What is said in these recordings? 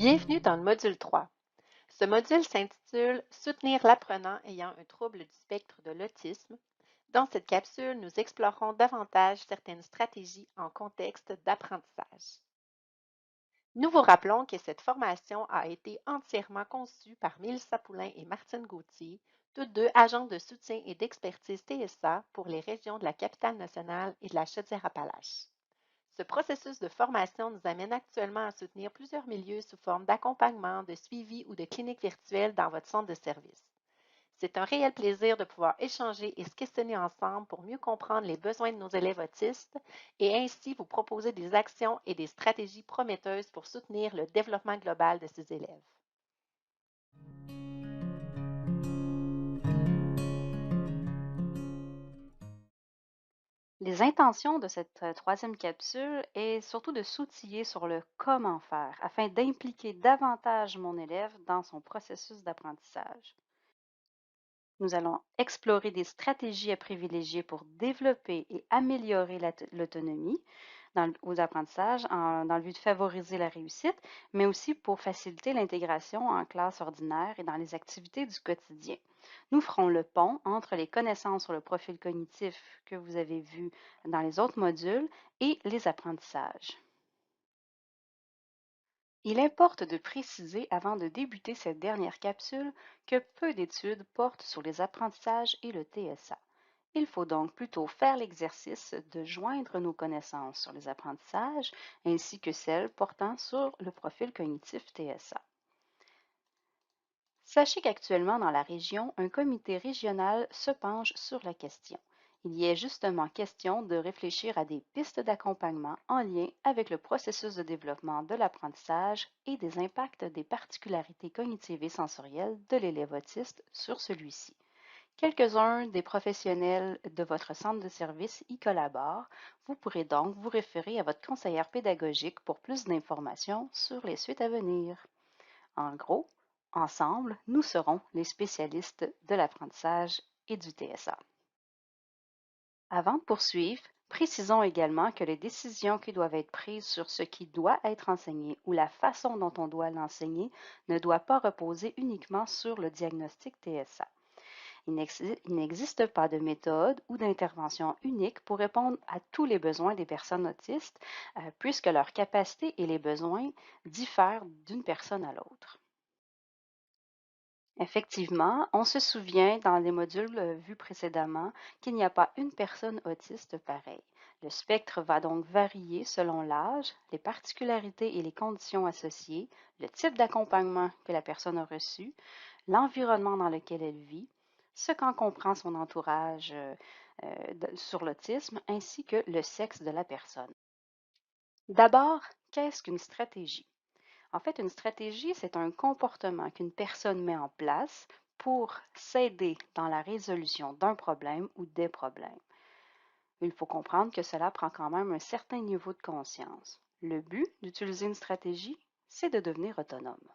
Bienvenue dans le module 3. Ce module s'intitule Soutenir l'apprenant ayant un trouble du spectre de l'autisme. Dans cette capsule, nous explorerons davantage certaines stratégies en contexte d'apprentissage. Nous vous rappelons que cette formation a été entièrement conçue par Mélissa Poulain et Martine Gauthier, toutes deux agents de soutien et d'expertise TSA pour les régions de la Capitale-Nationale et de la Chaudière-Appalaches. Ce processus de formation nous amène actuellement à soutenir plusieurs milieux sous forme d'accompagnement, de suivi ou de clinique virtuelle dans votre centre de service. C'est un réel plaisir de pouvoir échanger et se questionner ensemble pour mieux comprendre les besoins de nos élèves autistes et ainsi vous proposer des actions et des stratégies prometteuses pour soutenir le développement global de ces élèves. Les intentions de cette troisième capsule est surtout de s'outiller sur le comment faire afin d'impliquer davantage mon élève dans son processus d'apprentissage. Nous allons explorer des stratégies à privilégier pour développer et améliorer l'autonomie aux apprentissages dans le but de favoriser la réussite, mais aussi pour faciliter l'intégration en classe ordinaire et dans les activités du quotidien. Nous ferons le pont entre les connaissances sur le profil cognitif que vous avez vu dans les autres modules et les apprentissages. Il importe de préciser avant de débuter cette dernière capsule que peu d'études portent sur les apprentissages et le TSA. Il faut donc plutôt faire l'exercice de joindre nos connaissances sur les apprentissages ainsi que celles portant sur le profil cognitif TSA. Sachez qu'actuellement dans la région, un comité régional se penche sur la question. Il y est justement question de réfléchir à des pistes d'accompagnement en lien avec le processus de développement de l'apprentissage et des impacts des particularités cognitives et sensorielles de l'élève autiste sur celui-ci. Quelques-uns des professionnels de votre centre de service y collaborent. Vous pourrez donc vous référer à votre conseillère pédagogique pour plus d'informations sur les suites à venir. En gros, ensemble, nous serons les spécialistes de l'apprentissage et du TSA. Avant de poursuivre, précisons également que les décisions qui doivent être prises sur ce qui doit être enseigné ou la façon dont on doit l'enseigner ne doit pas reposer uniquement sur le diagnostic TSA. Il n'existe pas de méthode ou d'intervention unique pour répondre à tous les besoins des personnes autistes, puisque leurs capacités et les besoins diffèrent d'une personne à l'autre. Effectivement, on se souvient dans les modules vus précédemment qu'il n'y a pas une personne autiste pareille. Le spectre va donc varier selon l'âge, les particularités et les conditions associées, le type d'accompagnement que la personne a reçu, l'environnement dans lequel elle vit, ce qu'en comprend son entourage sur l'autisme, ainsi que le sexe de la personne. D'abord, qu'est-ce qu'une stratégie? En fait, une stratégie, c'est un comportement qu'une personne met en place pour s'aider dans la résolution d'un problème ou des problèmes. Il faut comprendre que cela prend quand même un certain niveau de conscience. Le but d'utiliser une stratégie, c'est de devenir autonome.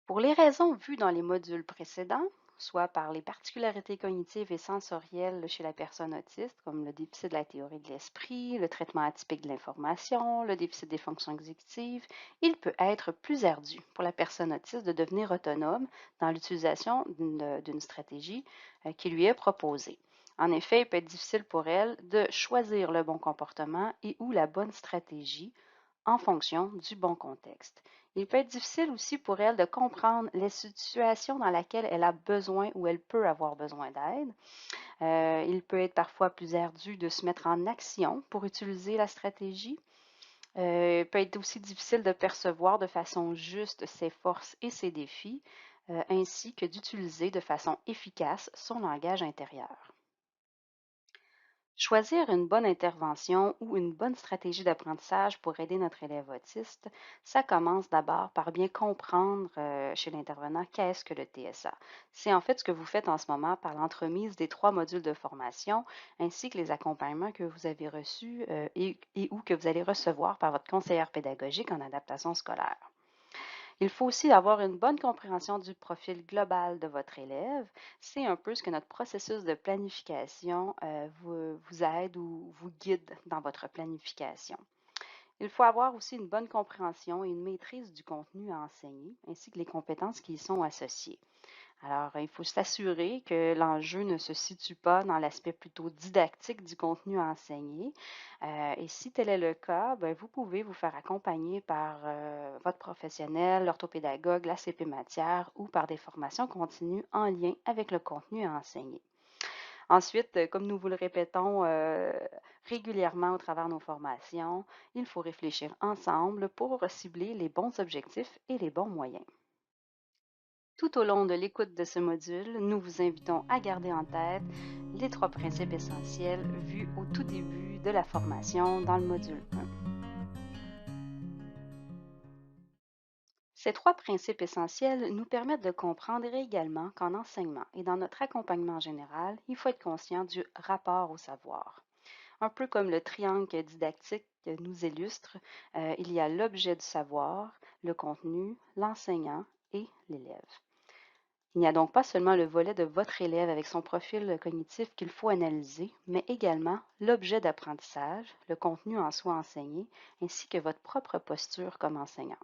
Pour les raisons vues dans les modules précédents, soit par les particularités cognitives et sensorielles chez la personne autiste, comme le déficit de la théorie de l'esprit, le traitement atypique de l'information, le déficit des fonctions exécutives, il peut être plus ardu pour la personne autiste de devenir autonome dans l'utilisation d'une stratégie qui lui est proposée. En effet, il peut être difficile pour elle de choisir le bon comportement et ou la bonne stratégie en fonction du bon contexte. Il peut être difficile aussi pour elle de comprendre les situations dans lesquelles elle a besoin ou elle peut avoir besoin d'aide. Il peut être parfois plus ardu de se mettre en action pour utiliser la stratégie. Il peut être aussi difficile de percevoir de façon juste ses forces et ses défis, ainsi que d'utiliser de façon efficace son langage intérieur. Choisir une bonne intervention ou une bonne stratégie d'apprentissage pour aider notre élève autiste, ça commence d'abord par bien comprendre chez l'intervenant qu'est-ce que le TSA. C'est en fait ce que vous faites en ce moment par l'entremise des 3 modules de formation ainsi que les accompagnements que vous avez reçus et ou que vous allez recevoir par votre conseillère pédagogique en adaptation scolaire. Il faut aussi avoir une bonne compréhension du profil global de votre élève. C'est un peu ce que notre processus de planification vous aide ou vous guide dans votre planification. Il faut avoir aussi une bonne compréhension et une maîtrise du contenu à enseigner, ainsi que les compétences qui y sont associées. Alors, il faut s'assurer que l'enjeu ne se situe pas dans l'aspect plutôt didactique du contenu à enseigner. Et si tel est le cas, ben, vous pouvez vous faire accompagner par votre professionnel, l'orthopédagogue, la CP matière ou par des formations continues en lien avec le contenu à enseigner. Ensuite, comme nous vous le répétons régulièrement au travers de nos formations, il faut réfléchir ensemble pour cibler les bons objectifs et les bons moyens. Tout au long de l'écoute de ce module, nous vous invitons à garder en tête les 3 principes essentiels vus au tout début de la formation dans le module 1. Ces 3 principes essentiels nous permettent de comprendre également qu'en enseignement et dans notre accompagnement général, il faut être conscient du rapport au savoir. Un peu comme le triangle didactique nous illustre, il y a l'objet du savoir, le contenu, l'enseignant et l'élève. Il n'y a donc pas seulement le volet de votre élève avec son profil cognitif qu'il faut analyser, mais également l'objet d'apprentissage, le contenu en soi enseigné, ainsi que votre propre posture comme enseignant.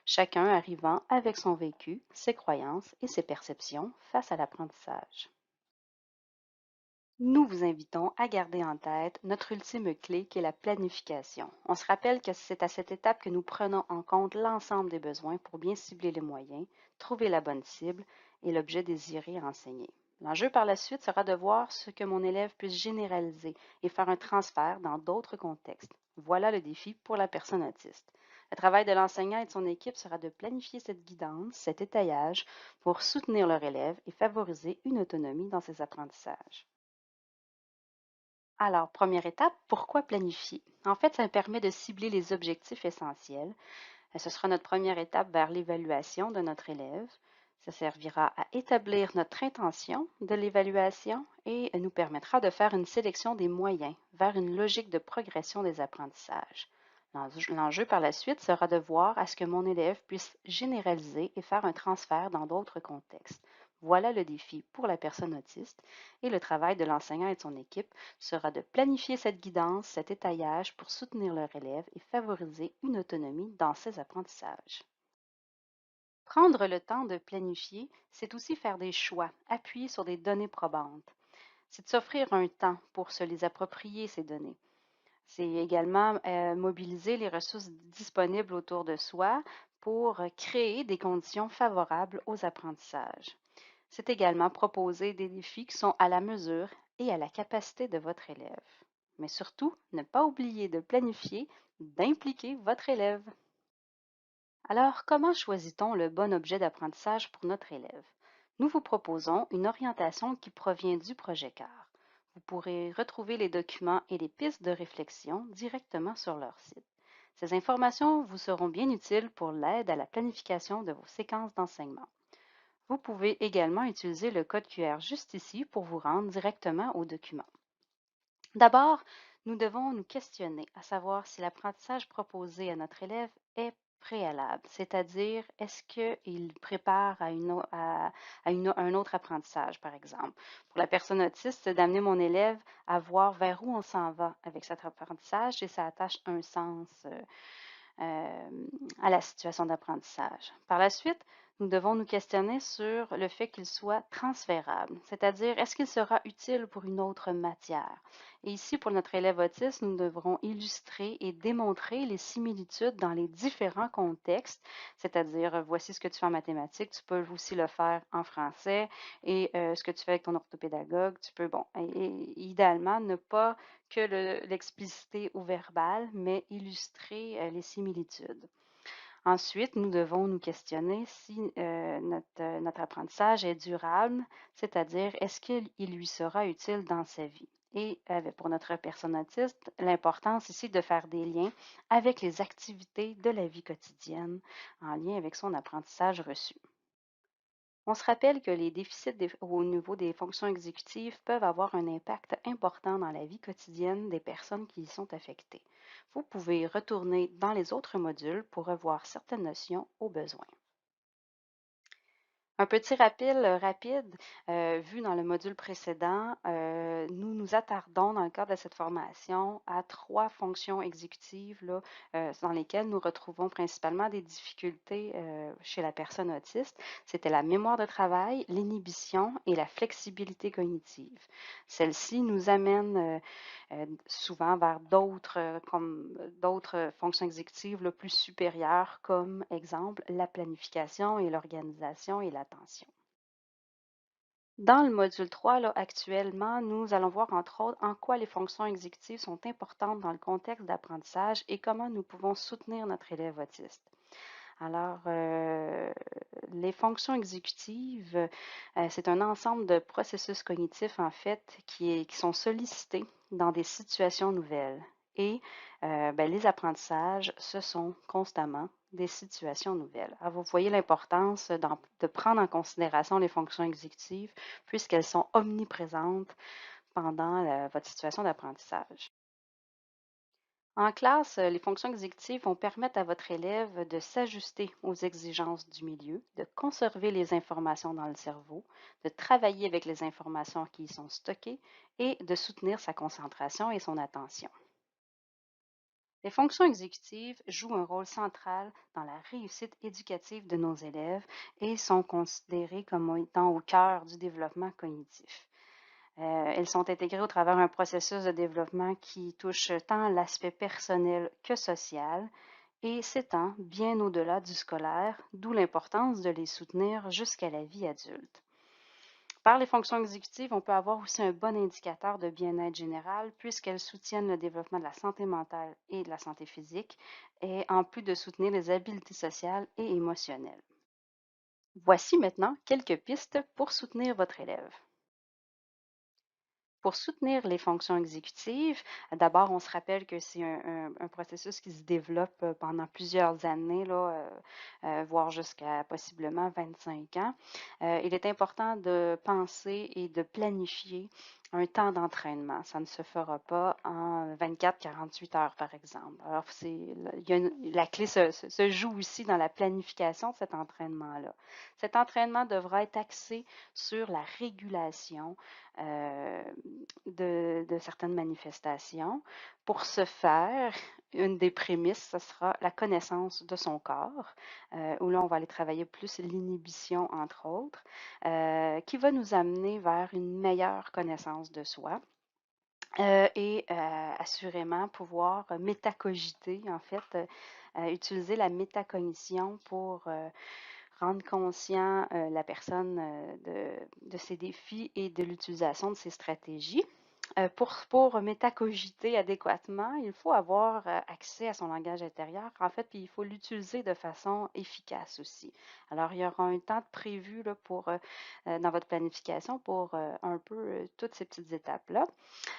Chacun arrivant avec son vécu, ses croyances et ses perceptions face à l'apprentissage. Nous vous invitons à garder en tête notre ultime clé qui est la planification. On se rappelle que c'est à cette étape que nous prenons en compte l'ensemble des besoins pour bien cibler les moyens, trouver la bonne cible et l'objet désiré à enseigner. L'enjeu par la suite sera de voir ce que mon élève puisse généraliser et faire un transfert dans d'autres contextes. Voilà le défi pour la personne autiste. Le travail de l'enseignant et de son équipe sera de planifier cette guidance, cet étayage pour soutenir leur élève et favoriser une autonomie dans ses apprentissages. Alors, première étape, pourquoi planifier? En fait, ça permet de cibler les objectifs essentiels. Ce sera notre première étape vers l'évaluation de notre élève. Ça servira à établir notre intention de l'évaluation et nous permettra de faire une sélection des moyens vers une logique de progression des apprentissages. L'enjeu par la suite sera de voir à ce que mon élève puisse généraliser et faire un transfert dans d'autres contextes. Voilà le défi pour la personne autiste et le travail de l'enseignant et de son équipe sera de planifier cette guidance, cet étayage pour soutenir leur élève et favoriser une autonomie dans ses apprentissages. Prendre le temps de planifier, c'est aussi faire des choix, appuyer sur des données probantes. C'est de s'offrir un temps pour se les approprier, ces données. C'est également mobiliser les ressources disponibles autour de soi pour créer des conditions favorables aux apprentissages. C'est également proposer des défis qui sont à la mesure et à la capacité de votre élève. Mais surtout, ne pas oublier de planifier, d'impliquer votre élève. Alors, comment choisit-on le bon objet d'apprentissage pour notre élève? Nous vous proposons une orientation qui provient du projet CAR. Vous pourrez retrouver les documents et les pistes de réflexion directement sur leur site. Ces informations vous seront bien utiles pour l'aide à la planification de vos séquences d'enseignement. Vous pouvez également utiliser le code QR juste ici pour vous rendre directement au document. D'abord, nous devons nous questionner à savoir si l'apprentissage proposé à notre élève est préalable, c'est-à-dire est-ce qu'il prépare à un autre apprentissage, par exemple. Pour la personne autiste, c'est d'amener mon élève à voir vers où on s'en va avec cet apprentissage et ça attache un sens à la situation d'apprentissage. Par la suite, nous devons nous questionner sur le fait qu'il soit transférable, c'est-à-dire est-ce qu'il sera utile pour une autre matière. Et ici, pour notre élève autiste, nous devrons illustrer et démontrer les similitudes dans les différents contextes, c'est-à-dire voici ce que tu fais en mathématiques, tu peux aussi le faire en français et ce que tu fais avec ton orthopédagogue, tu peux, bon, et idéalement, ne pas que l'expliciter au verbal, mais illustrer les similitudes. Ensuite, nous devons nous questionner si notre apprentissage est durable, c'est-à-dire est-ce qu'il lui sera utile dans sa vie. Et pour notre personne autiste, l'importance ici de faire des liens avec les activités de la vie quotidienne en lien avec son apprentissage reçu. On se rappelle que les déficits au niveau des fonctions exécutives peuvent avoir un impact important dans la vie quotidienne des personnes qui y sont affectées. Vous pouvez retourner dans les autres modules pour revoir certaines notions au besoin. Un petit rappel rapide, vu dans le module précédent, nous nous attardons dans le cadre de cette formation à 3 fonctions exécutives là, dans lesquelles nous retrouvons principalement des difficultés, chez la personne autiste. C'était la mémoire de travail, l'inhibition et la flexibilité cognitive. Celle-ci nous amène, souvent vers d'autres fonctions exécutives là, plus supérieures, comme exemple la planification et l'organisation et l'attention. Dans le module 3, là, actuellement, nous allons voir entre autres en quoi les fonctions exécutives sont importantes dans le contexte d'apprentissage et comment nous pouvons soutenir notre élève autiste. Alors, les fonctions exécutives, c'est un ensemble de processus cognitifs, en fait, qui sont sollicités dans des situations nouvelles. Et ben, les apprentissages, ce sont constamment des situations nouvelles. Alors, vous voyez l'importance de prendre en considération les fonctions exécutives puisqu'elles sont omniprésentes pendant votre situation d'apprentissage. En classe, les fonctions exécutives vont permettre à votre élève de s'ajuster aux exigences du milieu, de conserver les informations dans le cerveau, de travailler avec les informations qui y sont stockées et de soutenir sa concentration et son attention. Les fonctions exécutives jouent un rôle central dans la réussite éducative de nos élèves et sont considérées comme étant au cœur du développement cognitif. Elles sont intégrées au travers d'un processus de développement qui touche tant l'aspect personnel que social et s'étend bien au-delà du scolaire, d'où l'importance de les soutenir jusqu'à la vie adulte. Par les fonctions exécutives, on peut avoir aussi un bon indicateur de bien-être général puisqu'elles soutiennent le développement de la santé mentale et de la santé physique, et en plus de soutenir les habiletés sociales et émotionnelles. Voici maintenant quelques pistes pour soutenir votre élève. Pour soutenir les fonctions exécutives, d'abord, on se rappelle que c'est un processus qui se développe pendant plusieurs années, là, voire jusqu'à possiblement 25 ans. Il est important de penser et de planifier un temps d'entraînement. Ça ne se fera pas en 24-48 heures, par exemple. Alors, la clé se joue aussi dans la planification de cet entraînement-là. Cet entraînement devra être axé sur la régulation, euh, de certaines manifestations. Pour ce faire, une des prémices, ce sera la connaissance de son corps, où là, on va aller travailler plus l'inhibition, entre autres, qui va nous amener vers une meilleure connaissance de soi. Et assurément pouvoir métacogiter, en fait, utiliser la métacognition pour rendre conscient la personne de ses défis et de l'utilisation de ses stratégies. Pour métacogiter adéquatement, il faut avoir accès à son langage intérieur, en fait, puis il faut l'utiliser de façon efficace aussi. Alors, il y aura un temps de prévu là, dans votre planification pour un peu toutes ces petites étapes-là.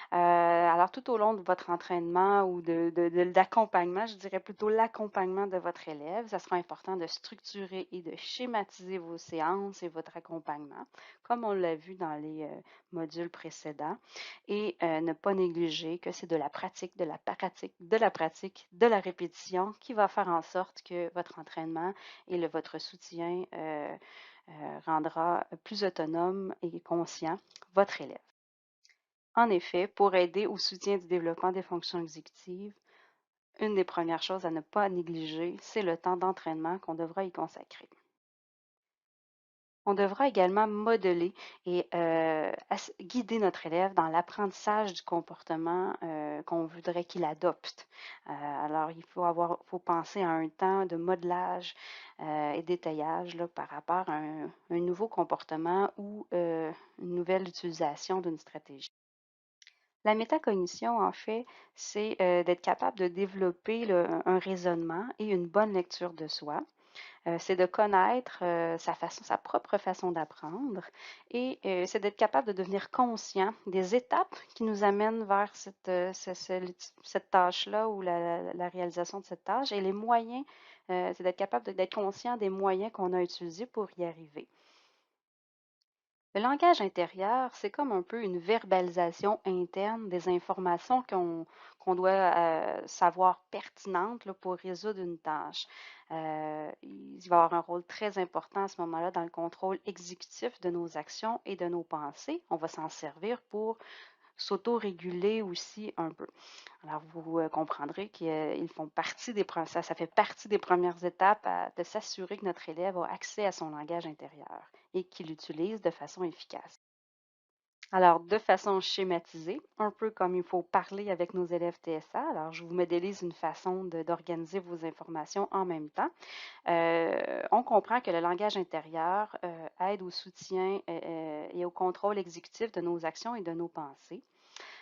Alors, tout au long de votre entraînement ou d'accompagnement, je dirais plutôt l'accompagnement de votre élève, ça sera important de structurer et de schématiser vos séances et votre accompagnement, comme on l'a vu dans les modules précédents, et ne pas négliger que c'est de la pratique, de la pratique, de la pratique, de la répétition qui va faire en sorte que votre entraînement et votre soutien rendra plus autonome et conscient votre élève. En effet, pour aider au soutien du développement des fonctions exécutives, une des premières choses à ne pas négliger, c'est le temps d'entraînement qu'on devra y consacrer. On devra également modeler et guider notre élève dans l'apprentissage du comportement qu'on voudrait qu'il adopte. Alors, faut penser à un temps de modelage et d'étayage là, par rapport à un nouveau comportement ou une nouvelle utilisation d'une stratégie. La métacognition, en fait, c'est d'être capable de développer un raisonnement et une bonne lecture de soi. C'est de connaître sa propre façon d'apprendre et c'est d'être capable de devenir conscient des étapes qui nous amènent vers cette tâche-là ou la réalisation de cette tâche et les moyens, c'est d'être capable d'être conscient des moyens qu'on a utilisés pour y arriver. Le langage intérieur, c'est comme un peu une verbalisation interne des informations qu'on doit savoir pertinentes là, pour résoudre une tâche. Il va avoir un rôle très important à ce moment-là dans le contrôle exécutif de nos actions et de nos pensées. On va s'en servir pour s'auto-réguler aussi un peu. Alors, vous comprendrez qu'ils font partie ça fait partie des premières étapes de s'assurer que notre élève a accès à son langage intérieur et qu'il l'utilise de façon efficace. Alors, de façon schématisée, un peu comme il faut parler avec nos élèves TSA, alors je vous modélise une façon d'organiser vos informations en même temps. On comprend que le langage intérieur aide au soutien et au contrôle exécutif de nos actions et de nos pensées.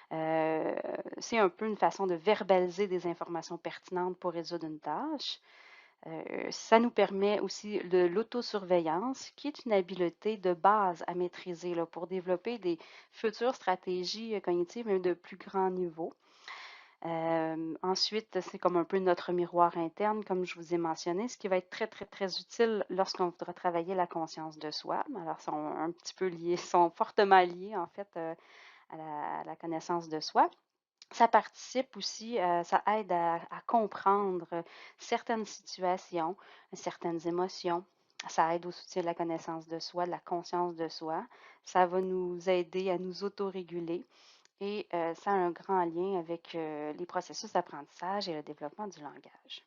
C'est un peu une façon de verbaliser des informations pertinentes pour résoudre une tâche. Ça nous permet aussi de l'autosurveillance, qui est une habileté de base à maîtriser là, pour développer des futures stratégies cognitives mais de plus grand niveau. Ensuite, c'est comme un peu notre miroir interne, comme je vous ai mentionné, ce qui va être très, très, très utile lorsqu'on voudra travailler la conscience de soi. Alors, sont un petit peu liés, sont fortement liés, en fait, à la connaissance de soi. Ça participe aussi, ça aide à comprendre certaines situations, certaines émotions. Ça aide au soutien de la connaissance de soi, de la conscience de soi. Ça va nous aider à nous autoréguler et ça a un grand lien avec les processus d'apprentissage et le développement du langage.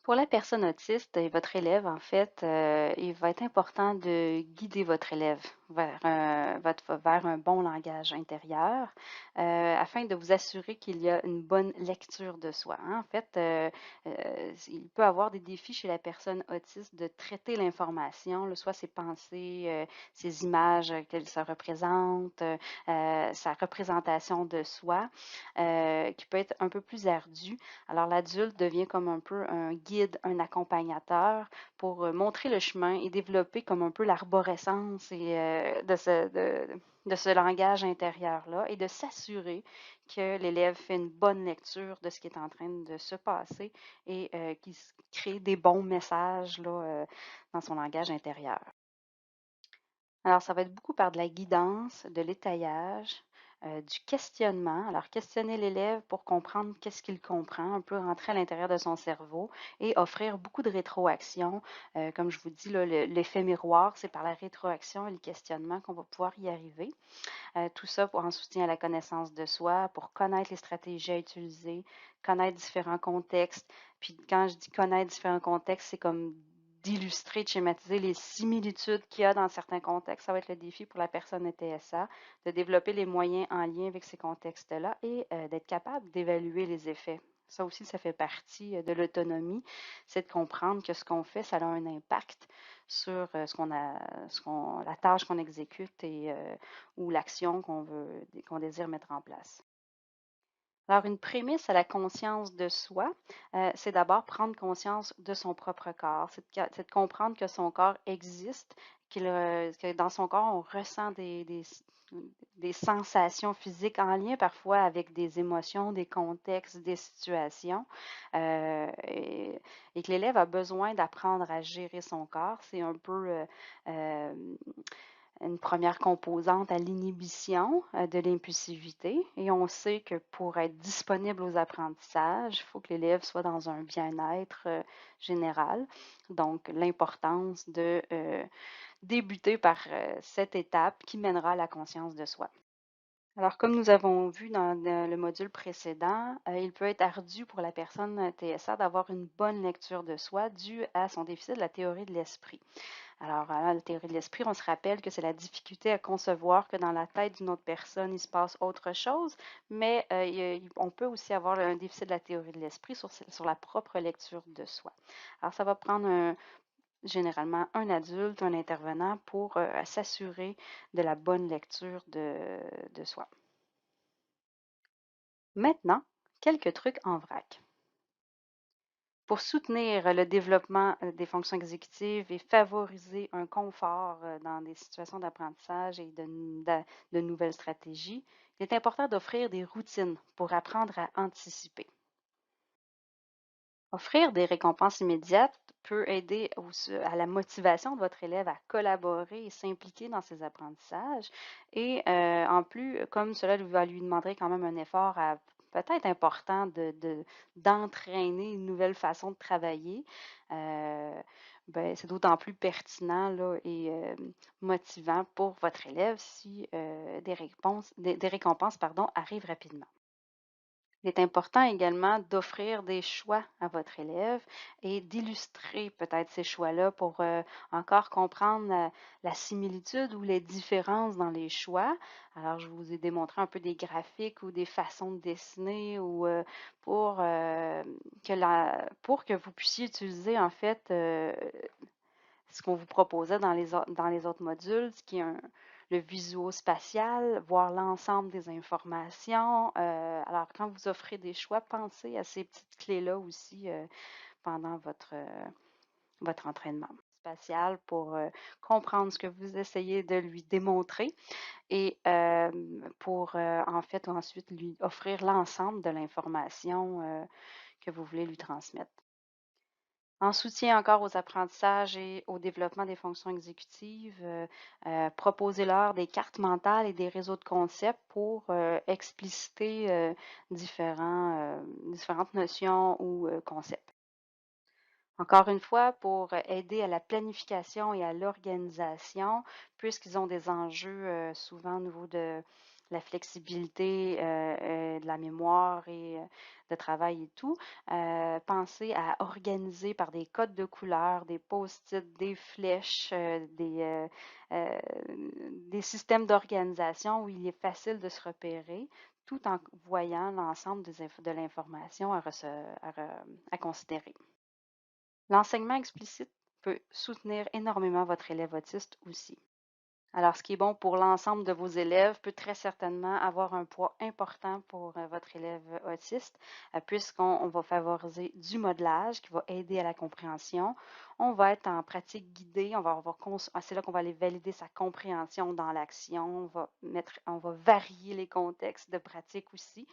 Pour la personne autiste et votre élève, en fait, il va être important de guider votre élève vers un bon langage intérieur afin de vous assurer qu'il y a une bonne lecture de soi, hein. En fait, il peut avoir des défis chez la personne autiste de traiter l'information, là, soit ses pensées, ses images qu'elle se représente, sa représentation de soi, qui peut être un peu plus ardue. Alors, l'adulte devient comme un peu un guide, un accompagnateur pour montrer le chemin et développer comme un peu l'arborescence de ce langage intérieur-là et de s'assurer que l'élève fait une bonne lecture de ce qui est en train de se passer et qu'il crée des bons messages là, dans son langage intérieur. Alors, ça va être beaucoup par de la guidance, de l'étayage, du questionnement. Alors, questionner l'élève pour comprendre qu'est-ce qu'il comprend, un peu rentrer à l'intérieur de son cerveau et offrir beaucoup de rétroaction. Comme je vous dis, là, l'effet miroir, c'est par la rétroaction et le questionnement qu'on va pouvoir y arriver. Tout ça pour en soutien à la connaissance de soi, pour connaître les stratégies à utiliser, connaître différents contextes. Puis quand je dis connaître différents contextes, c'est comme d'illustrer, de schématiser les similitudes qu'il y a dans certains contextes. Ça va être le défi pour la personne TSA, de développer les moyens en lien avec ces contextes-là et d'être capable d'évaluer les effets. Ça aussi, ça fait partie de l'autonomie, c'est de comprendre que ce qu'on fait, ça a un impact sur la tâche qu'on exécute et ou l'action qu'on désire mettre en place. Alors, une prémisse à la conscience de soi, c'est d'abord prendre conscience de son propre corps. C'est de comprendre que son corps existe, que dans son corps, on ressent des sensations physiques en lien parfois avec des émotions, des contextes, des situations, et que l'élève a besoin d'apprendre à gérer son corps. C'est un peu euh, une première composante à l'inhibition de l'impulsivité. Et on sait que pour être disponible aux apprentissages, il faut que l'élève soit dans un bien-être général. Donc, l'importance de débuter par cette étape qui mènera à la conscience de soi. Alors, comme nous avons vu dans le module précédent, il peut être ardu pour la personne TSA d'avoir une bonne lecture de soi due à son déficit de la théorie de l'esprit. Alors, la théorie de l'esprit, on se rappelle que c'est la difficulté à concevoir que dans la tête d'une autre personne, il se passe autre chose, mais on peut aussi avoir un déficit de la théorie de l'esprit sur la propre lecture de soi. Alors, ça va prendre généralement un adulte, un intervenant pour s'assurer de la bonne lecture de soi. Maintenant, quelques trucs en vrac. Pour soutenir le développement des fonctions exécutives et favoriser un confort dans des situations d'apprentissage et de nouvelles stratégies, il est important d'offrir des routines pour apprendre à anticiper. Offrir des récompenses immédiates peut aider à la motivation de votre élève à collaborer et s'impliquer dans ses apprentissages. Et en plus, comme cela va lui demander quand même un effort à peut-être important d'entraîner une nouvelle façon de travailler, euh, ben, c'est d'autant plus pertinent là, et motivant pour votre élève si des récompenses pardon, arrivent rapidement. Il est important également d'offrir des choix à votre élève et d'illustrer peut-être ces choix-là pour encore comprendre la similitude ou les différences dans les choix. Alors, je vous ai démontré un peu des graphiques ou des façons de dessiner ou pour que vous puissiez utiliser en fait ce qu'on vous proposait dans les autres modules, ce qui est le visuo-spatial, voir l'ensemble des informations. Alors, quand vous offrez des choix, pensez à ces petites clés-là aussi pendant votre entraînement spatial pour comprendre ce que vous essayez de lui démontrer et pour en fait ensuite lui offrir l'ensemble de l'information que vous voulez lui transmettre. En soutien encore aux apprentissages et au développement des fonctions exécutives, proposez-leur des cartes mentales et des réseaux de concepts pour expliciter différentes notions ou concepts. Encore une fois, pour aider à la planification et à l'organisation, puisqu'ils ont des enjeux souvent au niveau de la flexibilité, de la mémoire et de travail et tout, pensez à organiser par des codes de couleurs, des post-it, des flèches, des systèmes d'organisation où il est facile de se repérer tout en voyant l'ensemble de l'information à considérer. L'enseignement explicite peut soutenir énormément votre élève autiste aussi. Alors, ce qui est bon pour l'ensemble de vos élèves peut très certainement avoir un poids important pour votre élève autiste, puisqu'on va favoriser du modelage qui va aider à la compréhension. On va être en pratique guidée, c'est là qu'on va aller valider sa compréhension dans l'action. On va varier les contextes de pratique aussi.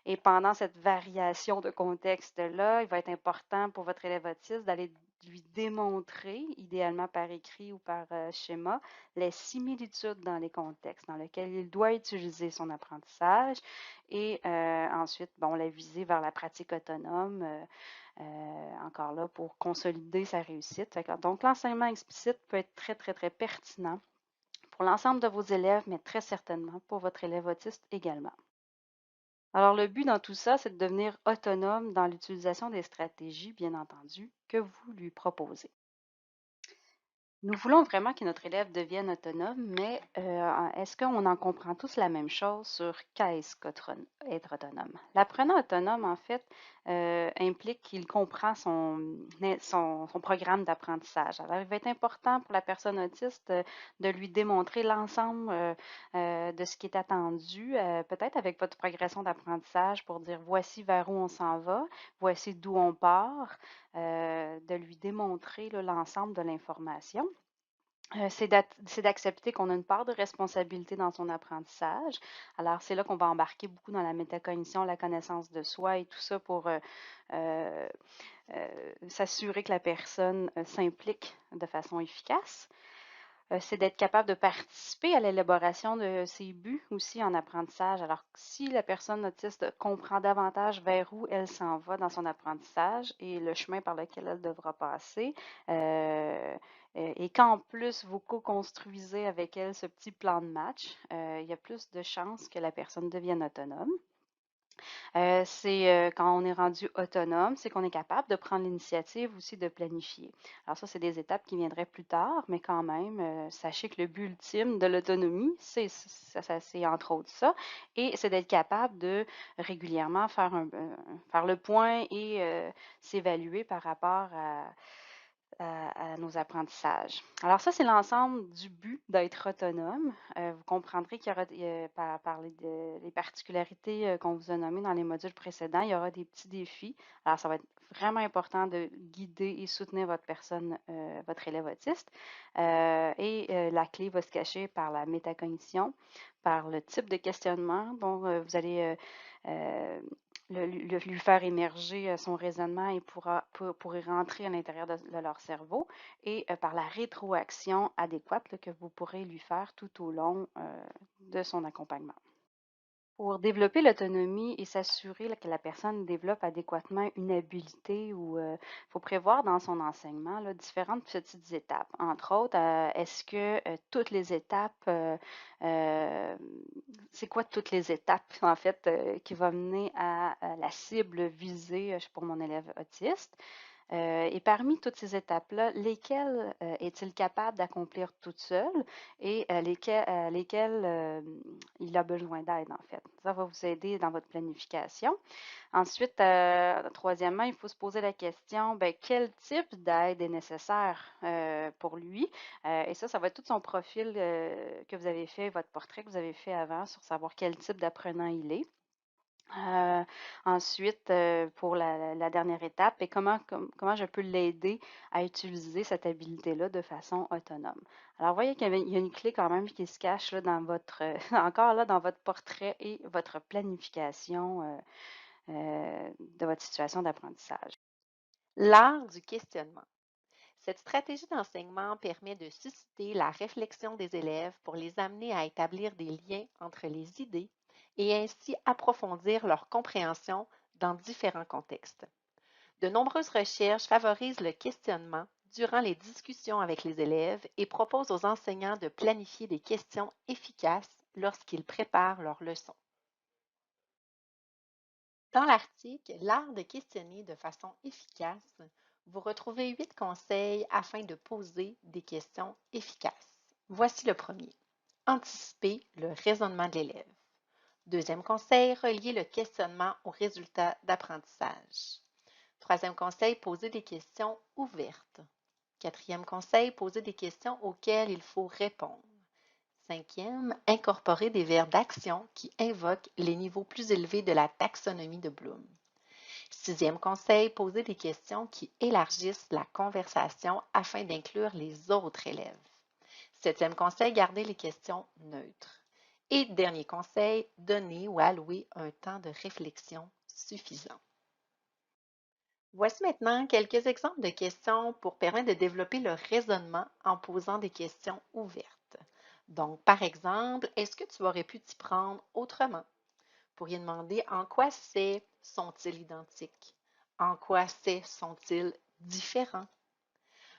Et pendant cette variation de contexte-là, il va être important pour votre élève autiste d'aller lui démontrer, idéalement par écrit ou par schéma, les similitudes dans les contextes dans lesquels il doit utiliser son apprentissage et ensuite, bon, la viser vers la pratique autonome, encore là, pour consolider sa réussite. Donc, l'enseignement explicite peut être très, très, très pertinent pour l'ensemble de vos élèves, mais très certainement pour votre élève autiste également. Alors, le but dans tout ça, c'est de devenir autonome dans l'utilisation des stratégies, bien entendu, que vous lui proposez. Nous voulons vraiment que notre élève devienne autonome, mais est-ce qu'on en comprend tous la même chose sur qu'est-ce qu'être autonome? L'apprenant autonome, en fait, implique qu'il comprend son programme d'apprentissage. Alors, il va être important pour la personne autiste de lui démontrer l'ensemble de ce qui est attendu, peut-être avec votre progression d'apprentissage pour dire voici vers où on s'en va, voici d'où on part, de lui démontrer l'ensemble de l'information. C'est d'accepter qu'on a une part de responsabilité dans son apprentissage. Alors, c'est là qu'on va embarquer beaucoup dans la métacognition, la connaissance de soi et tout ça pour euh, s'assurer que la personne s'implique de façon efficace. C'est d'être capable de participer à l'élaboration de ses buts aussi en apprentissage. Alors, si la personne autiste comprend davantage vers où elle s'en va dans son apprentissage et le chemin par lequel elle devra passer, et qu'en plus vous co-construisez avec elle ce petit plan de match, il y a plus de chances que la personne devienne autonome. Quand on est rendu autonome, c'est qu'on est capable de prendre l'initiative aussi de planifier. Alors ça, c'est des étapes qui viendraient plus tard, mais quand même, sachez que le but ultime de l'autonomie, c'est entre autres ça, et c'est d'être capable de régulièrement faire le point et s'évaluer par rapport à nos apprentissages. Alors ça, c'est l'ensemble du but d'être autonome. Vous comprendrez qu'il y aura, par les particularités qu'on vous a nommées dans les modules précédents, il y aura des petits défis. Alors ça va être vraiment important de guider et soutenir votre personne, votre élève autiste. La clé va se cacher par la métacognition, par le type de questionnement dont vous allez lui faire émerger son raisonnement et pourrait rentrer à l'intérieur de leur cerveau et par la rétroaction adéquate que vous pourrez lui faire tout au long de son accompagnement. Pour développer l'autonomie et s'assurer là, que la personne développe adéquatement une habilité ou faut prévoir dans son enseignement là, différentes petites étapes. Entre autres, est-ce que toutes les étapes, euh, c'est quoi toutes les étapes en fait qui vont mener à la cible visée pour mon élève autiste? Et parmi toutes ces étapes-là, lesquelles est-il capable d'accomplir toute seule et lesquelles il a besoin d'aide, en fait? Ça va vous aider dans votre planification. Ensuite, troisièmement, il faut se poser la question, ben, quel type d'aide est nécessaire pour lui? Et ça va être tout son profil que vous avez fait, votre portrait que vous avez fait avant sur savoir quel type d'apprenant il est. Heu, ensuite, pour la dernière étape et comment je peux l'aider à utiliser cette habilité-là de façon autonome. Alors, vous voyez il y a une clé quand même qui se cache là dans votre, encore là dans votre portrait et votre planification, de votre situation d'apprentissage. L'art du questionnement. Cette stratégie d'enseignement permet de susciter la réflexion des élèves pour les amener à établir des liens entre les idées et ainsi approfondir leur compréhension dans différents contextes. De nombreuses recherches favorisent le questionnement durant les discussions avec les élèves et proposent aux enseignants de planifier des questions efficaces lorsqu'ils préparent leurs leçons. Dans l'article L'art de questionner de façon efficace, vous retrouvez 8 conseils afin de poser des questions efficaces. Voici le premier. Anticiper le raisonnement de l'élève. Deuxième conseil, relier le questionnement aux résultats d'apprentissage. Troisième conseil, poser des questions ouvertes. Quatrième conseil, poser des questions auxquelles il faut répondre. Cinquième, incorporer des verbes d'action qui invoquent les niveaux plus élevés de la taxonomie de Bloom. Sixième conseil, poser des questions qui élargissent la conversation afin d'inclure les autres élèves. Septième conseil, garder les questions neutres. Et dernier conseil, donner ou allouer un temps de réflexion suffisant. Voici maintenant quelques exemples de questions pour permettre de développer le raisonnement en posant des questions ouvertes. Donc, par exemple, est-ce que tu aurais pu t'y prendre autrement? Vous pourriez demander en quoi c'est sont-ils identiques? En quoi c'est sont-ils différents?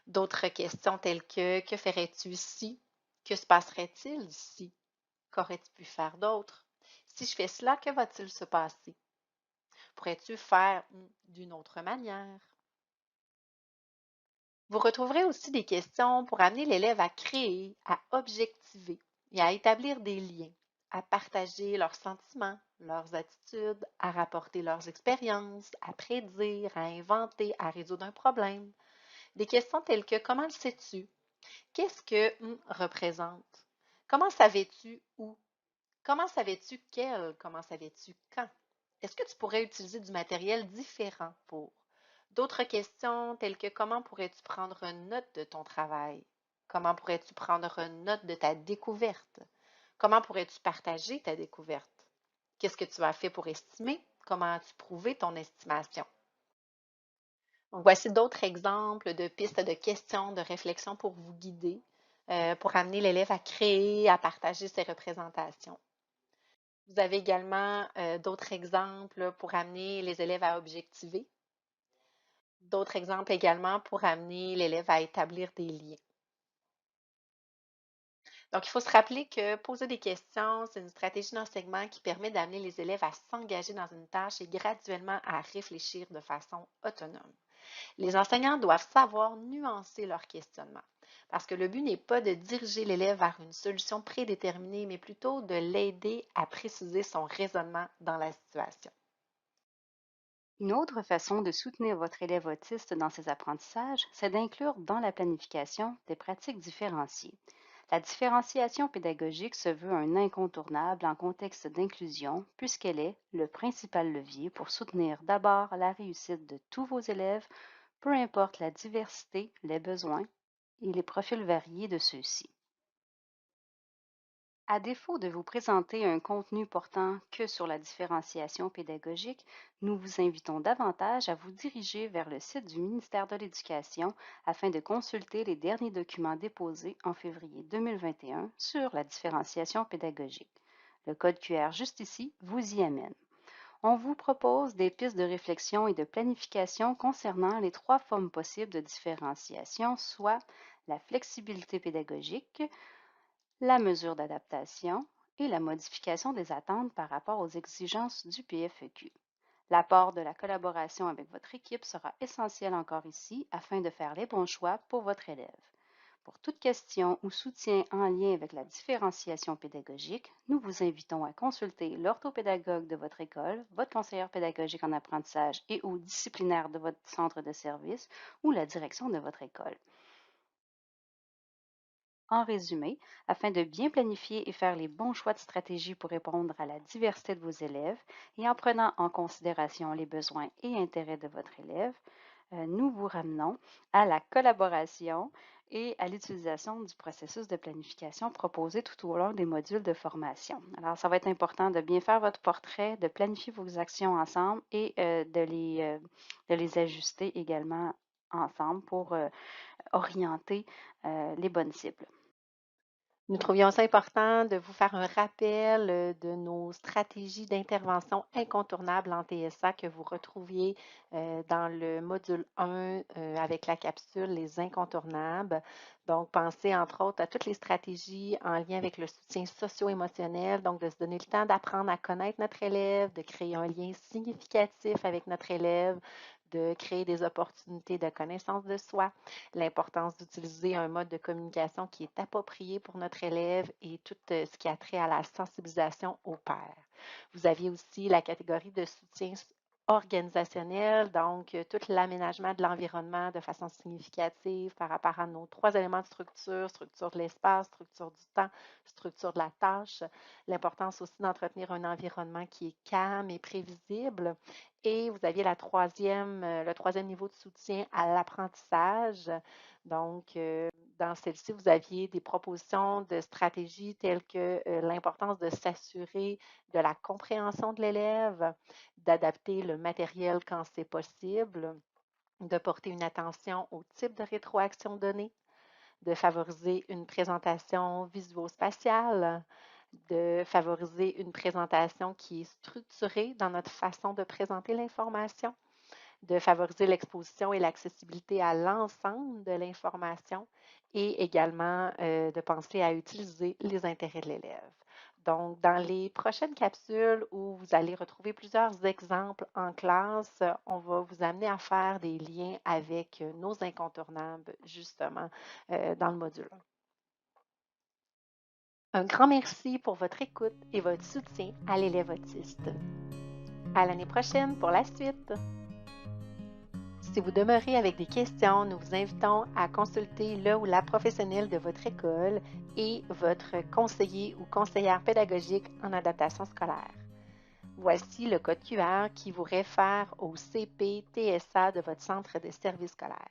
D'autres questions telles que ferais-tu si? Que se passerait-il si? Qu'aurais-tu pu faire d'autre? Si je fais cela, que va-t-il se passer? Pourrais-tu faire d'une autre manière? Vous retrouverez aussi des questions pour amener l'élève à créer, à objectiver et à établir des liens, à partager leurs sentiments, leurs attitudes, à rapporter leurs expériences, à prédire, à inventer, à résoudre un problème. Des questions telles que comment le sais-tu? Qu'est-ce que représente? Comment savais-tu où? Comment savais-tu quel? Comment savais-tu quand? Est-ce que tu pourrais utiliser du matériel différent pour? D'autres questions telles que comment pourrais-tu prendre une note de ton travail? Comment pourrais-tu prendre une note de ta découverte? Comment pourrais-tu partager ta découverte? Qu'est-ce que tu as fait pour estimer? Comment as-tu prouvé ton estimation? Donc, voici d'autres exemples de pistes de questions, de réflexion pour vous guider, pour amener l'élève à créer, à partager ses représentations. Vous avez également d'autres exemples pour amener les élèves à objectiver. D'autres exemples également pour amener l'élève à établir des liens. Donc, il faut se rappeler que poser des questions, c'est une stratégie d'enseignement qui permet d'amener les élèves à s'engager dans une tâche et graduellement à réfléchir de façon autonome. Les enseignants doivent savoir nuancer leur questionnement parce que le but n'est pas de diriger l'élève vers une solution prédéterminée, mais plutôt de l'aider à préciser son raisonnement dans la situation. Une autre façon de soutenir votre élève autiste dans ses apprentissages, c'est d'inclure dans la planification des pratiques différenciées. La différenciation pédagogique se veut un incontournable en contexte d'inclusion puisqu'elle est le principal levier pour soutenir d'abord la réussite de tous vos élèves, peu importe la diversité, les besoins et les profils variés de ceux-ci. À défaut de vous présenter un contenu portant que sur la différenciation pédagogique, nous vous invitons davantage à vous diriger vers le site du ministère de l'Éducation afin de consulter les derniers documents déposés en février 2021 sur la différenciation pédagogique. Le code QR juste ici vous y amène. On vous propose des pistes de réflexion et de planification concernant les 3 formes possibles de différenciation, soit la flexibilité pédagogique, la mesure d'adaptation et la modification des attentes par rapport aux exigences du PFEQ. L'apport de la collaboration avec votre équipe sera essentiel encore ici afin de faire les bons choix pour votre élève. Pour toute question ou soutien en lien avec la différenciation pédagogique, nous vous invitons à consulter l'orthopédagogue de votre école, votre conseillère pédagogique en apprentissage et ou disciplinaire de votre centre de service ou la direction de votre école. En résumé, afin de bien planifier et faire les bons choix de stratégie pour répondre à la diversité de vos élèves et en prenant en considération les besoins et intérêts de votre élève, nous vous ramenons à la collaboration et à l'utilisation du processus de planification proposé tout au long des modules de formation. Alors, ça va être important de bien faire votre portrait, de planifier vos actions ensemble et de les ajuster également ensemble pour orienter les bonnes cibles. Nous trouvions ça important de vous faire un rappel de nos stratégies d'intervention incontournables en TSA que vous retrouviez dans le module 1 avec la capsule Les incontournables. Donc, pensez entre autres à toutes les stratégies en lien avec le soutien socio-émotionnel, donc de se donner le temps d'apprendre à connaître notre élève, de créer un lien significatif avec notre élève, de créer des opportunités de connaissance de soi, l'importance d'utiliser un mode de communication qui est approprié pour notre élève et tout ce qui a trait à la sensibilisation au pairs. Vous aviez aussi la catégorie de soutien organisationnel, donc tout l'aménagement de l'environnement de façon significative par rapport à nos 3 éléments de structure de l'espace, structure du temps, structure de la tâche. L'importance aussi d'entretenir un environnement qui est calme et prévisible. Et vous aviez le troisième niveau de soutien à l'apprentissage. Donc, dans celle-ci, vous aviez des propositions de stratégies telles que l'importance de s'assurer de la compréhension de l'élève, d'adapter le matériel quand c'est possible, de porter une attention au type de rétroaction donnée, de favoriser une présentation visuo-spatiale, de favoriser une présentation qui est structurée dans notre façon de présenter l'information, de favoriser l'exposition et l'accessibilité à l'ensemble de l'information et également de penser à utiliser les intérêts de l'élève. Donc, dans les prochaines capsules où vous allez retrouver plusieurs exemples en classe, on va vous amener à faire des liens avec nos incontournables, justement, dans le module 1. Un grand merci pour votre écoute et votre soutien à l'élève autiste. À l'année prochaine pour la suite! Si vous demeurez avec des questions, nous vous invitons à consulter le ou la professionnelle de votre école et votre conseiller ou conseillère pédagogique en adaptation scolaire. Voici le code QR qui vous réfère au CP TSA de votre centre de service scolaire.